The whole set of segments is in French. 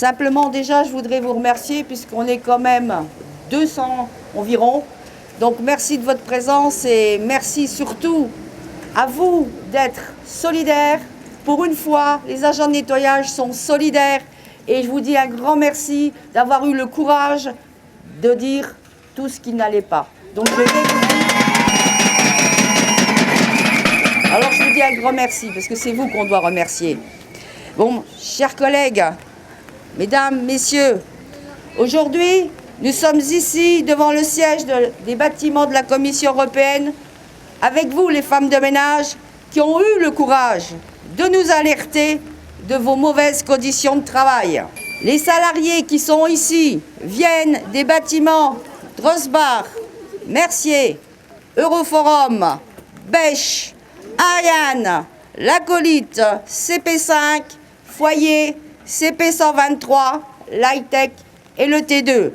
Simplement, déjà, je voudrais vous remercier puisqu'on est quand même 200 environ. Donc, merci de votre présence et merci surtout à vous d'être solidaires. Pour une fois, les agents de nettoyage sont solidaires et je vous dis un grand merci d'avoir eu le courage de dire tout ce qui n'allait pas. Donc, je vous dis un grand merci parce que c'est vous qu'on doit remercier. Bon, chers collègues, mesdames, messieurs, aujourd'hui, nous sommes ici devant le siège des bâtiments de la Commission européenne avec vous, les femmes de ménage, qui ont eu le courage de nous alerter de vos mauvaises conditions de travail. Les salariés qui sont ici viennent des bâtiments Drosbach, Mercier, Euroforum, Bech, Ariane, l'Acolyte, CP5, Foyer, CP123, l'Hightech et le T2.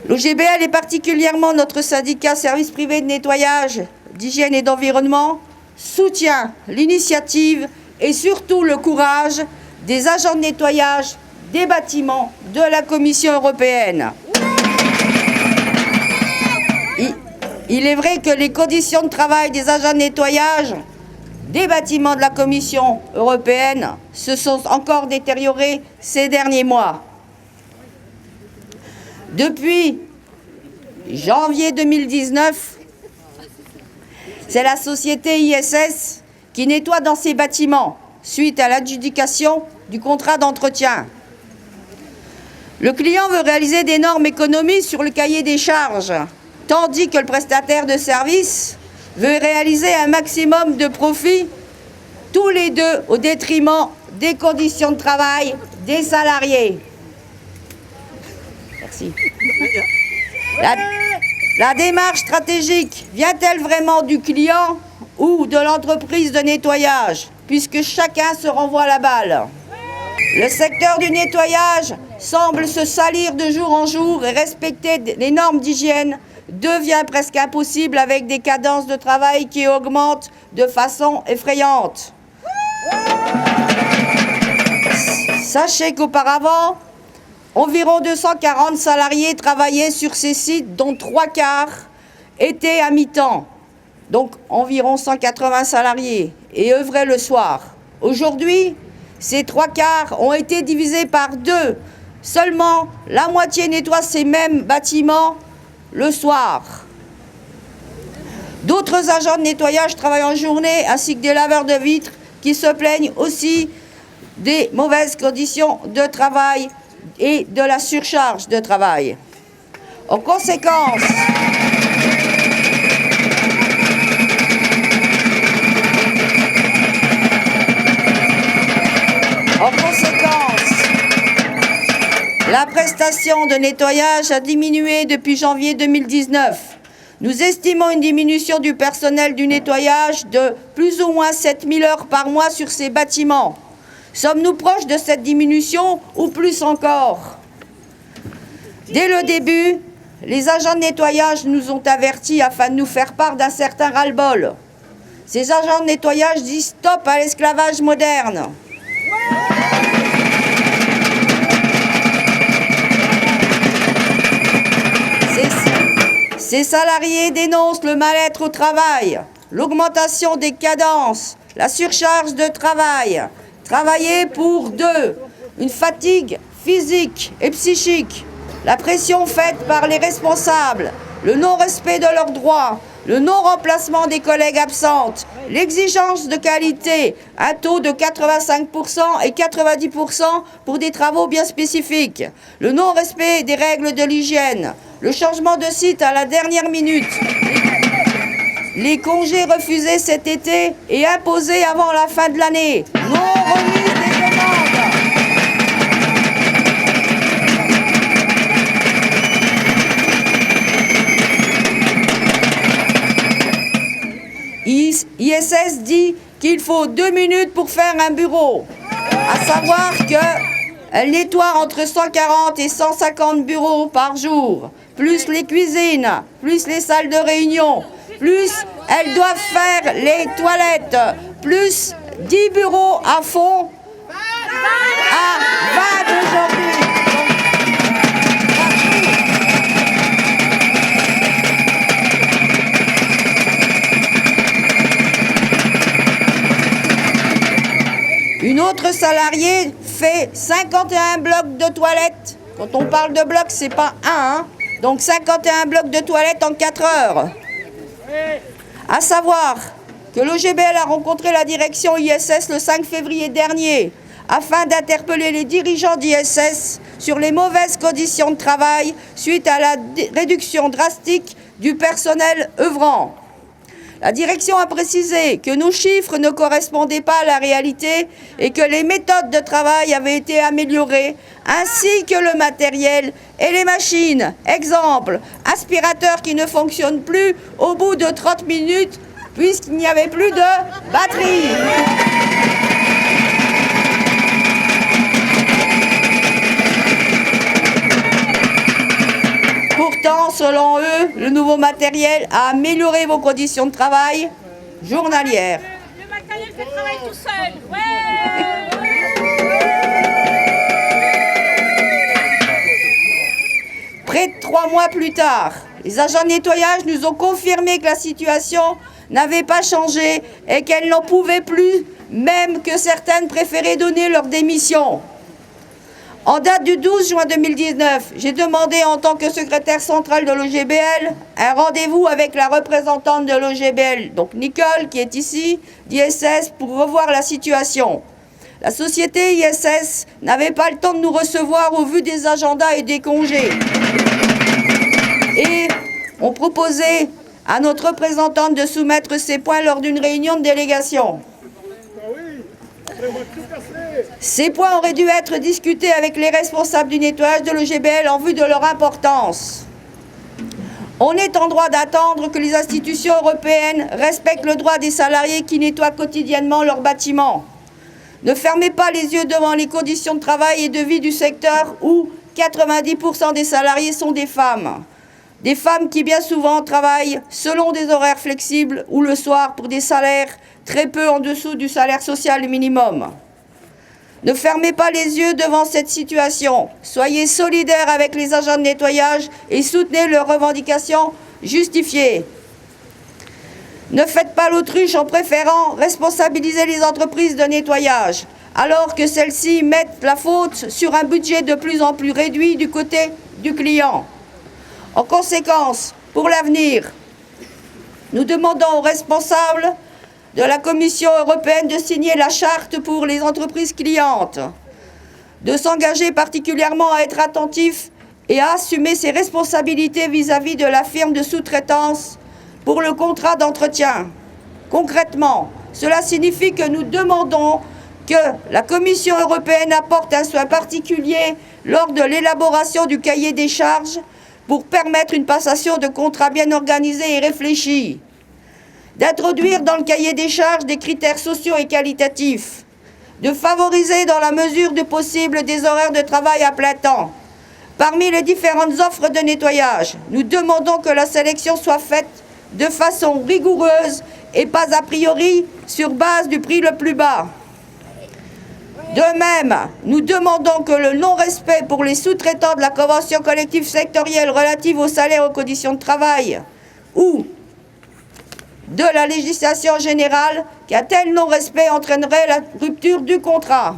L'OGBL et particulièrement notre syndicat service privé de nettoyage, d'hygiène et d'environnement soutient l'initiative et surtout le courage des agents de nettoyage des bâtiments de la Commission européenne. Il est vrai que les conditions de travail des agents de nettoyage des bâtiments de la Commission européenne se sont encore détériorées ces derniers mois. Depuis janvier 2019, c'est la société ISS qui nettoie dans ces bâtiments suite à l'adjudication du contrat d'entretien. Le client veut réaliser d'énormes économies sur le cahier des charges, tandis que le prestataire de service veut réaliser un maximum de profit, tous les deux au détriment des conditions de travail des salariés. Merci. La démarche stratégique vient-elle vraiment du client ou de l'entreprise de nettoyage, puisque chacun se renvoie la balle? Le secteur du nettoyage semble se salir de jour en jour et respecter les normes d'hygiène devient presque impossible avec des cadences de travail qui augmentent de façon effrayante. Sachez qu'auparavant, environ 240 salariés travaillaient sur ces sites, dont 3/4 étaient à mi-temps. Donc environ 180 salariés et œuvraient le soir. Aujourd'hui, ces 3/4 ont été divisés par 2. Seulement la moitié nettoie ces mêmes bâtiments le soir. D'autres agents de nettoyage travaillent en journée, ainsi que des laveurs de vitres qui se plaignent aussi des mauvaises conditions de travail et de la surcharge de travail. En conséquence, la prestation de nettoyage a diminué depuis janvier 2019. Nous estimons une diminution du personnel du nettoyage de plus ou moins 7000 heures par mois sur ces bâtiments. Sommes-nous proches de cette diminution ou plus encore? Dès le début, les agents de nettoyage nous ont avertis afin de nous faire part d'un certain ras-le-bol. Ces agents de nettoyage disent stop à l'esclavage moderne. Ces salariés dénoncent le mal-être au travail, l'augmentation des cadences, la surcharge de travail, travailler pour deux, une fatigue physique et psychique, la pression faite par les responsables, le non-respect de leurs droits, le non-remplacement des collègues absentes, l'exigence de qualité, un taux de 85% et 90% pour des travaux bien spécifiques, le non-respect des règles de l'hygiène, le changement de site à la dernière minute, les congés refusés cet été et imposés avant la fin de l'année, non-remise des demandes. ISS dit qu'il faut 2 minutes pour faire un bureau. À savoir qu'elle nettoie entre 140 et 150 bureaux par jour, plus les cuisines, plus les salles de réunion, plus elles doivent faire les toilettes, plus 10 bureaux à fond à 20 aujourd'hui. Une autre salariée fait 51 blocs de toilettes. Quand on parle de blocs, c'est pas un, hein. Donc 51 blocs de toilettes en 4 heures. À savoir que l'OGBL a rencontré la direction ISS le 5 février dernier afin d'interpeller les dirigeants d'ISS sur les mauvaises conditions de travail suite à la réduction drastique du personnel œuvrant. La direction a précisé que nos chiffres ne correspondaient pas à la réalité et que les méthodes de travail avaient été améliorées, ainsi que le matériel et les machines. Exemple, aspirateur qui ne fonctionne plus au bout de 30 minutes puisqu'il n'y avait plus de batterie. Pourtant, selon eux, le nouveau matériel a amélioré vos conditions de travail journalières. Le matériel fait le travail tout seul. Ouais. Près de 3 mois plus tard, les agents de nettoyage nous ont confirmé que la situation n'avait pas changé et qu'elles n'en pouvaient plus, même que certaines préféraient donner leur démission. En date du 12 juin 2019, j'ai demandé en tant que secrétaire central de l'OGBL un rendez-vous avec la représentante de l'OGBL, donc Nicole, qui est ici, d'ISS, pour revoir la situation. La société ISS n'avait pas le temps de nous recevoir au vu des agendas et des congés. Et on proposait à notre représentante de soumettre ces points lors d'une réunion de délégation. Ces points auraient dû être discutés avec les responsables du nettoyage de l'OGBL en vue de leur importance. On est en droit d'attendre que les institutions européennes respectent le droit des salariés qui nettoient quotidiennement leurs bâtiments. Ne fermez pas les yeux devant les conditions de travail et de vie du secteur où 90% des salariés sont des femmes. Des femmes qui bien souvent travaillent selon des horaires flexibles ou le soir pour des salaires très peu en dessous du salaire social minimum. Ne fermez pas les yeux devant cette situation. Soyez solidaires avec les agents de nettoyage et soutenez leurs revendications justifiées. Ne faites pas l'autruche en préférant responsabiliser les entreprises de nettoyage, alors que celles-ci mettent la faute sur un budget de plus en plus réduit du côté du client. En conséquence, pour l'avenir, nous demandons aux responsables de la Commission européenne de signer la charte pour les entreprises clientes, de s'engager particulièrement à être attentifs et à assumer ses responsabilités vis-à-vis de la firme de sous-traitance pour le contrat d'entretien. Concrètement, cela signifie que nous demandons que la Commission européenne apporte un soin particulier lors de l'élaboration du cahier des charges pour permettre une passation de contrat bien organisée et réfléchie, d'introduire dans le cahier des charges des critères sociaux et qualitatifs, de favoriser dans la mesure du possible des horaires de travail à plein temps. Parmi les différentes offres de nettoyage, nous demandons que la sélection soit faite de façon rigoureuse et pas a priori sur base du prix le plus bas. De même, nous demandons que le non-respect pour les sous-traitants de la convention collective sectorielle relative aux salaires et aux conditions de travail ou de la législation générale, qu'un tel non-respect entraînerait la rupture du contrat.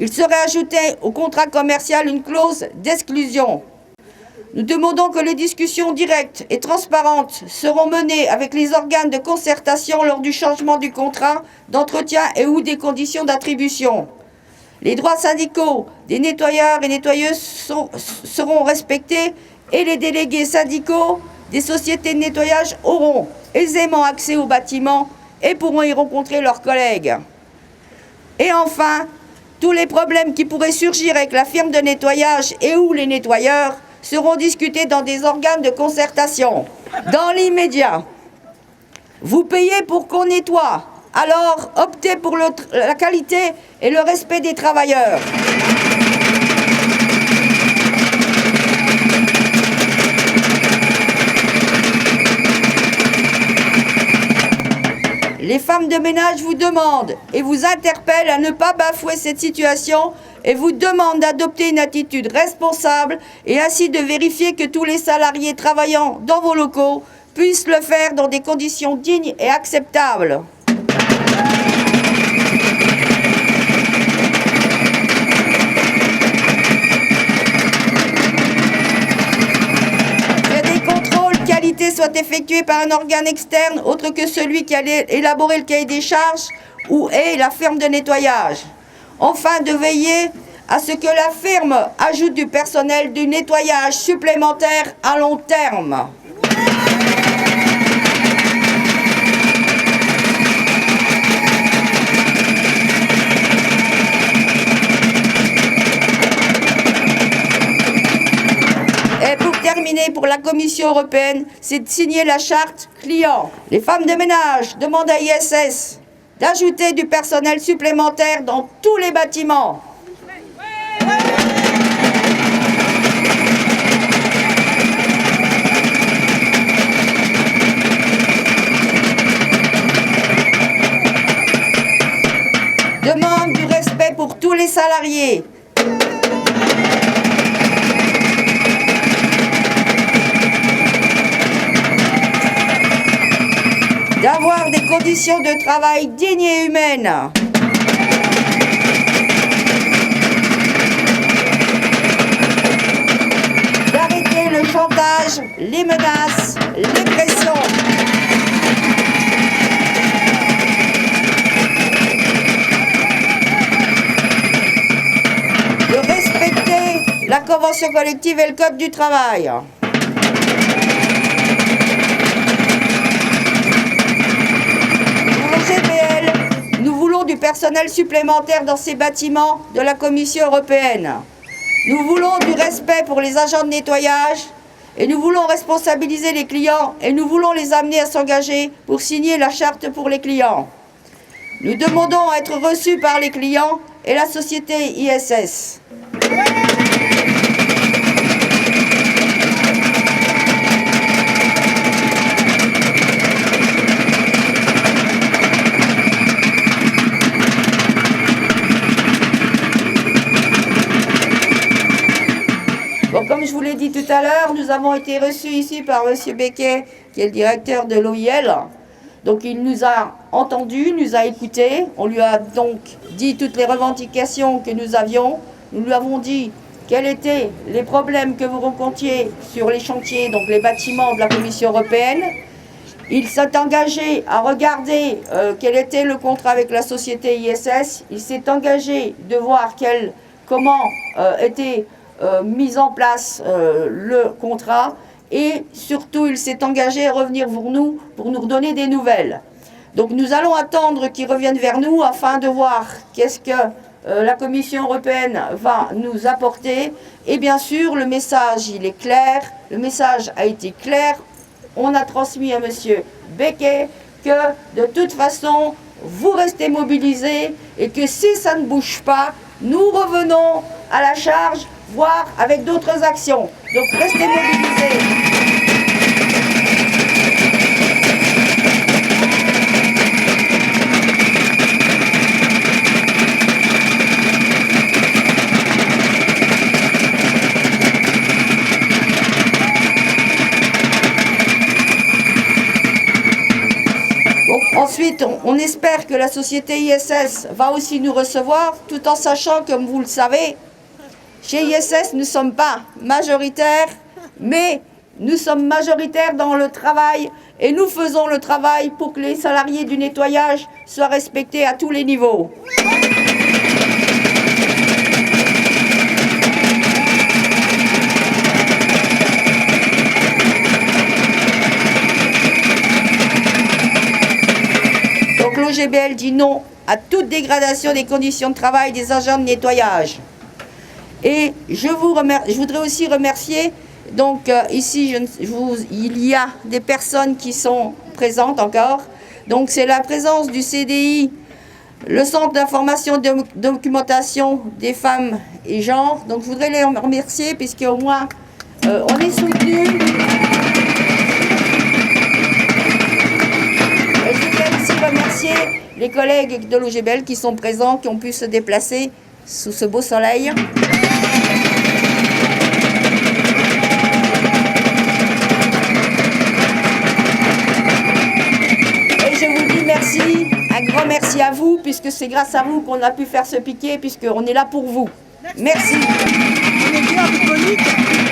Il serait ajouté au contrat commercial une clause d'exclusion. Nous demandons que les discussions directes et transparentes seront menées avec les organes de concertation lors du changement du contrat d'entretien et ou des conditions d'attribution. Les droits syndicaux des nettoyeurs et nettoyeuses seront respectés et les délégués syndicaux des sociétés de nettoyage auront aisément accès aux bâtiments et pourront y rencontrer leurs collègues. Et enfin, tous les problèmes qui pourraient surgir avec la firme de nettoyage et ou les nettoyeurs seront discutés dans des organes de concertation. Dans l'immédiat, vous payez pour qu'on nettoie, alors optez pour la qualité et le respect des travailleurs. Les femmes de ménage vous demandent et vous interpellent à ne pas bafouer cette situation et vous demandent d'adopter une attitude responsable et ainsi de vérifier que tous les salariés travaillant dans vos locaux puissent le faire dans des conditions dignes et acceptables. Soit effectué par un organe externe autre que celui qui a élaboré le cahier des charges ou est la firme de nettoyage. Enfin, de veiller à ce que la firme ajoute du personnel du nettoyage supplémentaire à long terme. Et pour terminer, pour la Commission européenne, c'est de signer la charte client. Les femmes de ménage demandent à ISS d'ajouter du personnel supplémentaire dans tous les bâtiments. Demande du respect pour tous les salariés. D'avoir des conditions de travail dignes et humaines. D'arrêter le chantage, les menaces, les pressions. De respecter la convention collective et le code du travail. Nous voulons du personnel supplémentaire dans ces bâtiments de la Commission européenne. Nous voulons du respect pour les agents de nettoyage et nous voulons responsabiliser les clients et nous voulons les amener à s'engager pour signer la charte pour les clients. Nous demandons à être reçus par les clients et la société ISS. Bon, comme je vous l'ai dit tout à l'heure, nous avons été reçus ici par M. Becquet, qui est le directeur de l'OIL. Donc il nous a entendus, nous a écoutés. On lui a donc dit toutes les revendications que nous avions. Nous lui avons dit quels étaient les problèmes que vous rencontriez sur les chantiers, donc les bâtiments de la Commission européenne. Il s'est engagé à regarder quel était le contrat avec la société ISS. Il s'est engagé de voir comment était mis en place le contrat et surtout il s'est engagé à revenir pour nous redonner des nouvelles. Donc nous allons attendre qu'il revienne vers nous afin de voir qu'est-ce que la Commission européenne va nous apporter. Et bien sûr le message il est clair, le message a été clair, on a transmis à M. Becquet que de toute façon vous restez mobilisés et que si ça ne bouge pas, nous revenons à la charge, voire avec d'autres actions. Donc restez mobilisés. Ensuite, on espère que la société ISS va aussi nous recevoir, tout en sachant, comme vous le savez, chez ISS, nous ne sommes pas majoritaires, mais nous sommes majoritaires dans le travail et nous faisons le travail pour que les salariés du nettoyage soient respectés à tous les niveaux. Donc l'OGBL dit non à toute dégradation des conditions de travail des agents de nettoyage. Et je voudrais aussi remercier, donc ici il y a des personnes qui sont présentes encore. Donc c'est la présence du CDI, le Centre d'information et de documentation des femmes et genres. Donc je voudrais les remercier puisqu'au moins on est soutenus. Je voudrais aussi remercier remercier les collègues de l'OGBL qui sont présents, qui ont pu se déplacer sous ce beau soleil. Et je vous dis merci, un grand merci à vous, puisque c'est grâce à vous qu'on a pu faire ce piquet, puisqu'on est là pour vous. Merci. On est bien disponible.